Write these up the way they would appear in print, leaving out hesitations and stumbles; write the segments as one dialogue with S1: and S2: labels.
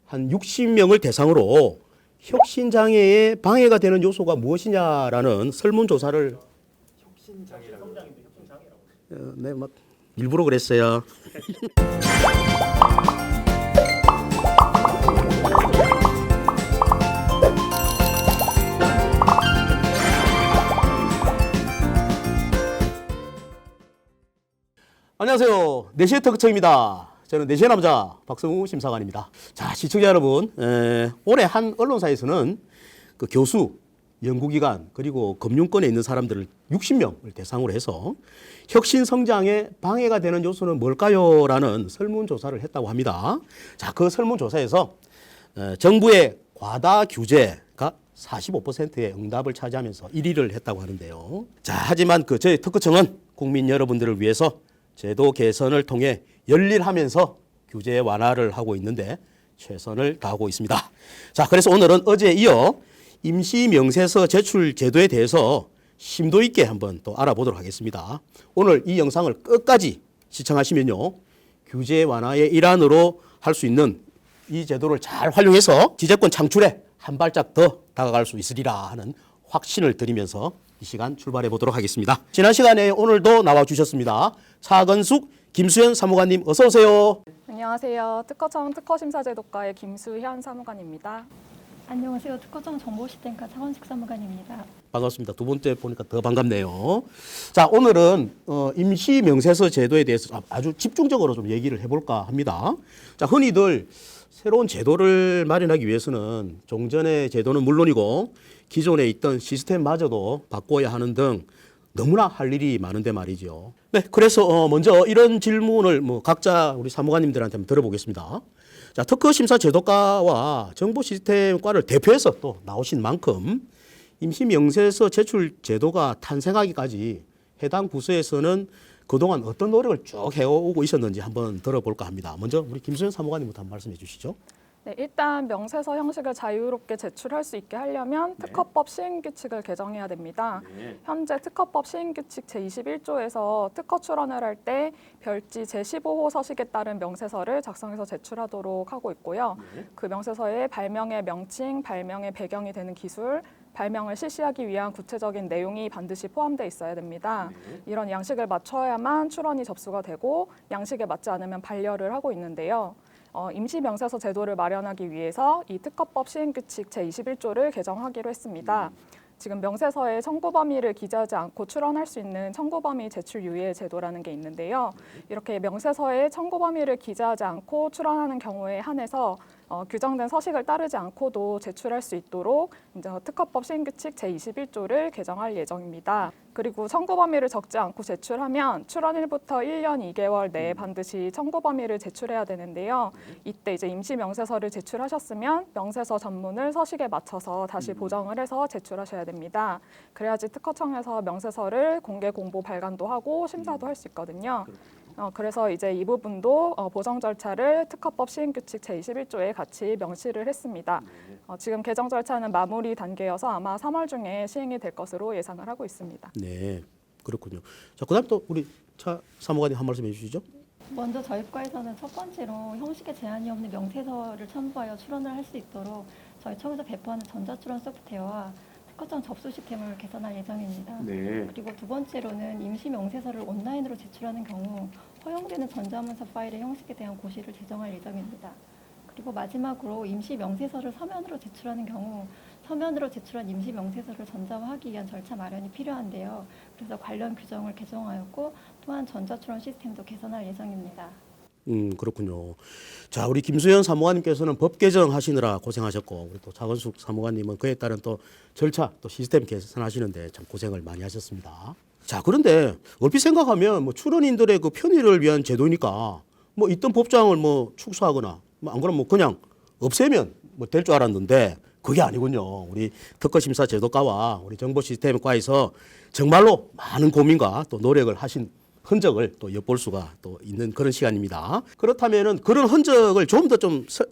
S1: 한 60명을 대상으로 혁신장애에 방해가 되는 요소가 무엇이냐라는 설문조사를 네, 막 일부러 그랬어요. 안녕하세요. 내시의 특허청입니다. 저는 내시의 남자 박성우 심사관입니다. 자, 시청자 여러분, 올해 한 언론사에서는 그 교수, 연구기관 그리고 금융권에 있는 사람들을 60명을 대상으로 해서 혁신 성장에 방해가 되는 요소는 뭘까요? 라는 설문조사를 했다고 합니다. 자, 그 설문조사에서 정부의 과다 규제가 45%의 응답을 차지하면서 1위를 했다고 하는데요. 자, 하지만 저희 특허청은 국민 여러분들을 위해서 제도 개선을 통해 열일하면서 규제 완화를 하고 있는데 최선을 다하고 있습니다. 자, 그래서 오늘은 어제에 이어 임시 명세서 제출 제도에 대해서 심도 있게 한번 또 알아보도록 하겠습니다. 오늘 이 영상을 끝까지 시청하시면요, 규제 완화의 일환으로 할 수 있는 이 제도를 잘 활용해서 지재권 창출에 한 발짝 더 다가갈 수 있으리라 하는 확신을 드리면서 이 시간 출발해 보도록 하겠습니다. 지난 시간에 오늘도 나와 주셨습니다. 차건숙, 김수현 사무관님 어서 오세요.
S2: 안녕하세요. 특허청 특허심사제도과의 김수현 사무관입니다.
S3: 안녕하세요. 특허청 정보시스템과 차건숙 사무관입니다.
S1: 반갑습니다. 두 번째 보니까 더 반갑네요. 자, 오늘은 임시 명세서 제도에 대해서 아주 집중적으로 좀 얘기를 해볼까 합니다. 자, 흔히들 새로운 제도를 마련하기 위해서는 종전의 제도는 물론이고 기존에 있던 시스템마저도 바꿔야 하는 등 너무나 할 일이 많은데 말이죠. 네, 그래서 먼저 이런 질문을 각자 우리 사무관님들한테 한번 들어보겠습니다. 자, 특허심사제도과와 정보시스템과를 대표해서 또 나오신 만큼 임시 명세서 제출 제도가 탄생하기까지 해당 부서에서는 그동안 어떤 노력을 쭉 해오고 있었는지 한번 들어볼까 합니다. 먼저 우리 김수현 사무관님부터 한번 말씀해 주시죠.
S2: 네, 일단 명세서 형식을 자유롭게 제출할 수 있게 하려면 특허법 시행규칙을 개정해야 됩니다. 현재 특허법 시행규칙 제21조에서 특허 출원을 할 때 별지 제15호 서식에 따른 명세서를 작성해서 제출하도록 하고 있고요. 그 명세서에 발명의 명칭, 발명의 배경이 되는 기술, 발명을 실시하기 위한 구체적인 내용이 반드시 포함되어 있어야 됩니다. 이런 양식을 맞춰야만 출원이 접수가 되고 양식에 맞지 않으면 반려를 하고 있는데요. 임시 명세서 제도를 마련하기 위해서 이 특허법 시행규칙 제21조를 개정하기로 했습니다. 지금 명세서에 청구 범위를 기재하지 않고 출원할 수 있는 청구 범위 제출 유예 제도라는 게 있는데요. 이렇게 명세서에 청구 범위를 기재하지 않고 출원하는 경우에 한해서 규정된 서식을 따르지 않고도 제출할 수 있도록 이제 특허법 시행규칙 제21조를 개정할 예정입니다. 그리고 청구 범위를 적지 않고 제출하면 출원일부터 1년 2개월 내에 반드시 청구 범위를 제출해야 되는데요. 이때 이제 임시 명세서를 제출하셨으면 명세서 전문을 서식에 맞춰서 다시 보정을 해서 제출하셔야 됩니다. 그래야지 특허청에서 명세서를 공개 공보 발간도 하고 심사도 할 수 있거든요. 그래서 이제 이 부분도 보정 절차를 특허법 시행규칙 제21조에 같이 명시를 했습니다. 지금 개정 절차는 마무리 단계여서 아마 3월 중에 시행이 될 것으로 예상을 하고 있습니다.
S1: 네, 그렇군요. 자, 그다음 또 우리 차 사무관님 한 말씀 해주시죠.
S3: 먼저 저희 과에서는 첫 번째로 형식에 제한이 없는 명세서를 첨부하여 출원을 할 수 있도록 저희 청에서 배포하는 전자출원 소프트웨어와 특허청 접수 시스템을 개선할 예정입니다.
S1: 네.
S3: 그리고 두 번째로는 임시 명세서를 온라인으로 제출하는 경우 허용되는 전자문서 파일의 형식에 대한 고시를 제정할 예정입니다. 그리고 마지막으로 임시 명세서를 서면으로 제출하는 경우 서면으로 제출한 임시 명세서를 전자화하기 위한 절차 마련이 필요한데요. 그래서 관련 규정을 개정하였고 또한 전자출원 시스템도 개선할 예정입니다.
S1: 그렇군요. 자, 우리 김수현 사무관님께서는 법 개정하시느라 고생하셨고, 우리 또 차건숙 사무관님은 그에 따른 또 절차, 또 시스템 개선하시는데 참 고생을 많이 하셨습니다. 자, 그런데 얼핏 생각하면 출원인들의 그 편의를 위한 제도니까 있던 법장을 축소하거나 안 그러면 그냥 없애면 될 줄 알았는데 그게 아니군요. 우리 특허심사제도과와 우리 정보시스템과에서 정말로 많은 고민과 또 노력을 하신 흔적을 또 엿볼 수가 또 있는 그런 시간입니다. 그렇다면은 그런 흔적을 좀 더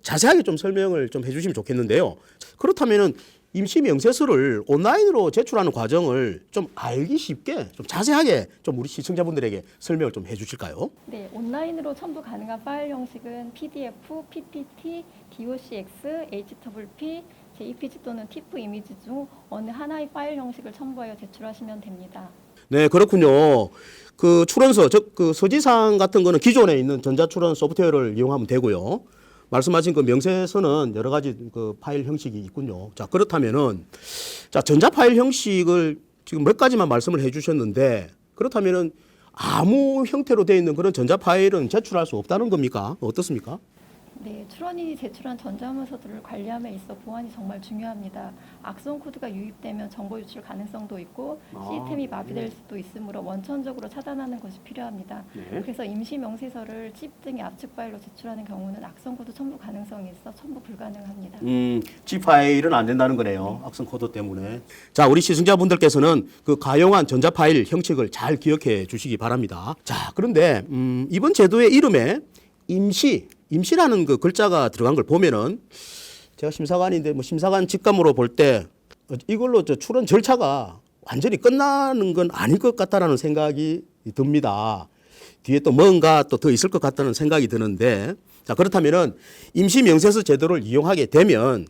S1: 자세하게 좀 설명을 좀 해주시면 좋겠는데요. 그렇다면은 임시 명세서를 온라인으로 제출하는 과정을 좀 알기 쉽게, 좀 자세하게 좀 우리 시청자분들에게 설명을 좀 해주실까요?
S3: 네, 온라인으로 첨부 가능한 파일 형식은 PDF, PPT, DOCX, HWP, JPG 또는 TIFF 이미지 중 어느 하나의 파일 형식을 첨부하여 제출하시면 됩니다.
S1: 네, 그렇군요. 그 출원서, 즉 그 서지상 같은 거는 기존에 있는 전자출원 소프트웨어를 이용하면 되고요. 말씀하신 그 명세서는 여러 가지 그 파일 형식이 있군요. 자, 그렇다면은 자, 전자 파일 형식을 지금 몇 가지만 말씀을 해 주셨는데 그렇다면은 아무 형태로 되어 있는 그런 전자 파일은 제출할 수 없다는 겁니까? 어떻습니까?
S3: 네, 출원인이 제출한 전자문서들을 관리함에 있어 보안이 정말 중요합니다. 악성 코드가 유입되면 정보 유출 가능성도 있고 시스템이 마비될 수도 있으므로 원천적으로 차단하는 것이 필요합니다.
S1: 네.
S3: 그래서 임시 명세서를 칩 등의 압축 파일로 제출하는 경우는 악성 코드 첨부 가능성이 있어 첨부 불가능합니다.
S1: G 파일은 안 된다는 거네요. 악성 코드 때문에. 자, 우리 시청자분들께서는 그 가용한 전자 파일 형식을 잘 기억해 주시기 바랍니다. 자, 그런데 이번 제도의 이름에 임시라는 그 글자가 들어간 걸 보면은 제가 심사관인데 뭐 심사관 직감으로 볼 때 이걸로 저 출원 절차가 완전히 끝나는 건 아닐 것 같다라는 생각이 듭니다. 뒤에 또 뭔가 또 더 있을 것 같다는 생각이 드는데 자, 그렇다면은 임시 명세서 제도를 이용하게 되면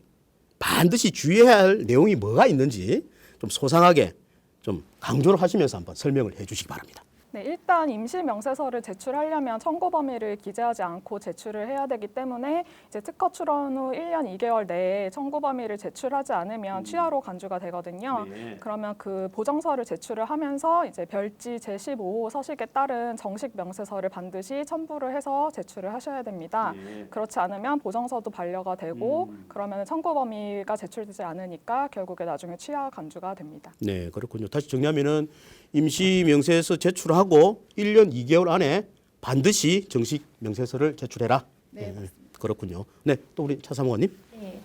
S1: 반드시 주의해야 할 내용이 뭐가 있는지 좀 소상하게 좀 강조를 하시면서 한번 설명을 해 주시기 바랍니다.
S2: 네, 일단 임시 명세서를 제출하려면 청구 범위를 기재하지 않고 제출을 해야 되기 때문에 이제 특허 출원 후 1년 2개월 내에 청구 범위를 제출하지 않으면 취하로 간주가 되거든요.
S1: 네.
S2: 그러면 그 보정서를 제출을 하면서 이제 별지 제15호 서식에 따른 정식 명세서를 반드시 첨부를 해서 제출을 하셔야 됩니다. 그렇지 않으면 보정서도 반려가 되고 그러면 청구 범위가 제출되지 않으니까 결국에 나중에 취하 간주가 됩니다.
S1: 네, 그렇군요. 다시 정리하면은 임시 명세서 제출하고 1년 2개월 안에 반드시 정식 명세서를 제출해라.
S3: 네, 맞습니다.
S1: 그렇군요. 네, 또 우리 차 사무관님.
S3: 네,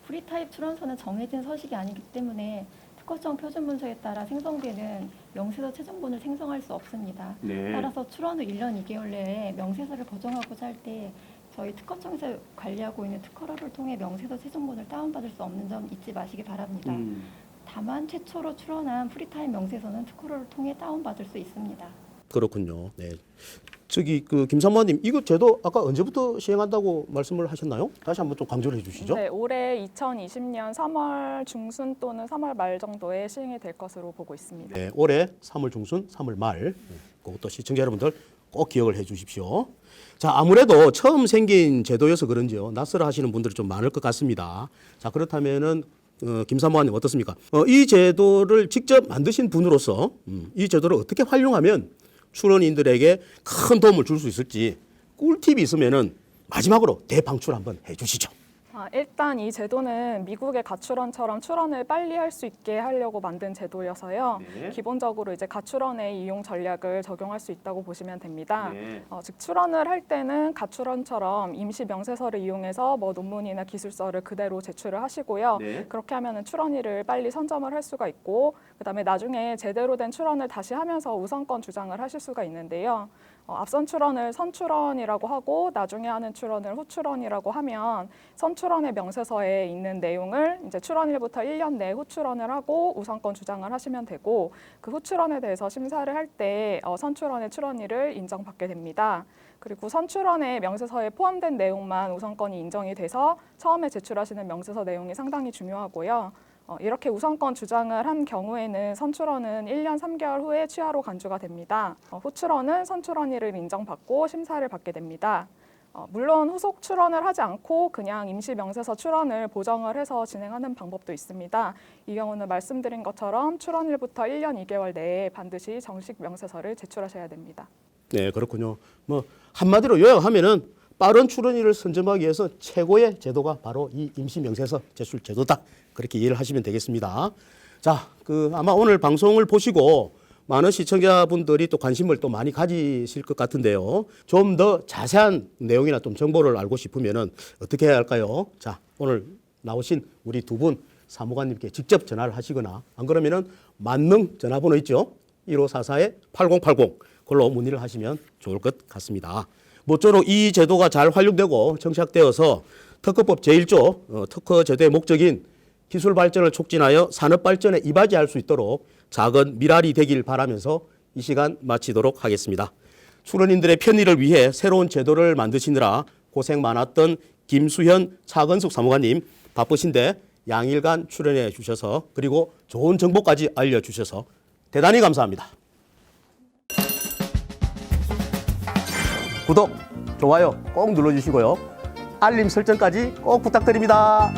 S3: 프리타입 출원서는 정해진 서식이 아니기 때문에 특허청 표준 문서에 따라 생성되는 명세서 최종본을 생성할 수 없습니다. 따라서 출원 후 1년 2개월 내에 명세서를 보정하고자 할 때 저희 특허청에서 관리하고 있는 특허러를 통해 명세서 최종본을 다운받을 수 없는 점 잊지 마시기 바랍니다. 다만 최초로 출원한 프리타입 명세서는 특허러를 통해 다운받을 수 있습니다.
S1: 그렇군요. 네. 저기 그 김 사무관님 이거 제도 아까 언제부터 시행한다고 말씀을 하셨나요? 다시 한번 좀 강조를 해주시죠.
S2: 네, 올해 2020년 3월 중순 또는 3월 말 정도에 시행이 될 것으로 보고 있습니다.
S1: 네, 올해 3월 중순, 3월 말. 그것도 시청자 여러분들 꼭 기억을 해주십시오. 자, 아무래도 처음 생긴 제도여서 그런지요. 낯설어 하시는 분들이 좀 많을 것 같습니다. 자, 그렇다면은 김 사무관님 어떻습니까? 이 제도를 직접 만드신 분으로서 이 제도를 어떻게 활용하면 출원인들에게 큰 도움을 줄 수 있을지 꿀팁이 있으면은 마지막으로 대방출 한번 해주시죠.
S2: 일단 이 제도는 미국의 가출원처럼 출원을 빨리 할 수 있게 하려고 만든 제도여서요.
S1: 네.
S2: 기본적으로 이제 가출원의 이용 전략을 적용할 수 있다고 보시면 됩니다.
S1: 네.
S2: 즉 출원을 할 때는 가출원처럼 임시 명세서를 이용해서 뭐 논문이나 기술서를 그대로 제출을 하시고요.
S1: 네.
S2: 그렇게 하면은 출원일을 빨리 선점을 할 수가 있고, 그다음에 나중에 제대로 된 출원을 다시 하면서 우선권 주장을 하실 수가 있는데요. 앞선 출원을 선출원이라고 하고 나중에 하는 출원을 후출원이라고 하면 선출원의 명세서에 있는 내용을 이제 출원일부터 1년 내에 후출원을 하고 우선권 주장을 하시면 되고, 그 후출원에 대해서 심사를 할 때 선출원의 출원일을 인정받게 됩니다. 그리고 선출원의 명세서에 포함된 내용만 우선권이 인정이 돼서 처음에 제출하시는 명세서 내용이 상당히 중요하고요. 이렇게 우선권 주장을 한 경우에는 선출원은 1년 3개월 후에 취하로 간주가 됩니다. 후출원은 선출원일을 인정받고 심사를 받게 됩니다. 물론 후속 출원을 하지 않고 그냥 임시 명세서 출원을 보정을 해서 진행하는 방법도 있습니다. 이 경우는 말씀드린 것처럼 출원일부터 1년 2개월 내에 반드시 정식 명세서를 제출하셔야 됩니다.
S1: 네, 그렇군요. 뭐 한마디로 요약하면은 빠른 출원일을 선점하기 위해서 최고의 제도가 바로 이 임시 명세서 제출 제도다. 그렇게 이해를 하시면 되겠습니다. 자, 아마 오늘 방송을 보시고 많은 시청자분들이 또 관심을 또 많이 가지실 것 같은데요. 좀 더 자세한 내용이나 좀 정보를 알고 싶으면은 어떻게 해야 할까요? 자, 오늘 나오신 우리 두 분 사무관님께 직접 전화를 하시거나 안 그러면은 만능 전화번호 있죠? 1544-8080 그걸로 문의를 하시면 좋을 것 같습니다. 모쪼록 이 제도가 잘 활용되고 정착되어서 특허법 제1조 특허 제도의 목적인 기술 발전을 촉진하여 산업 발전에 이바지할 수 있도록 작은 미랄이 되길 바라면서 이 시간 마치도록 하겠습니다. 출원인들의 편의를 위해 새로운 제도를 만드시느라 고생 많았던 김수현 차건숙 사무관님, 바쁘신데 양일간 출연해 주셔서 그리고 좋은 정보까지 알려주셔서 대단히 감사합니다. 구독, 좋아요 꼭 눌러주시고요. 알림 설정까지 꼭 부탁드립니다.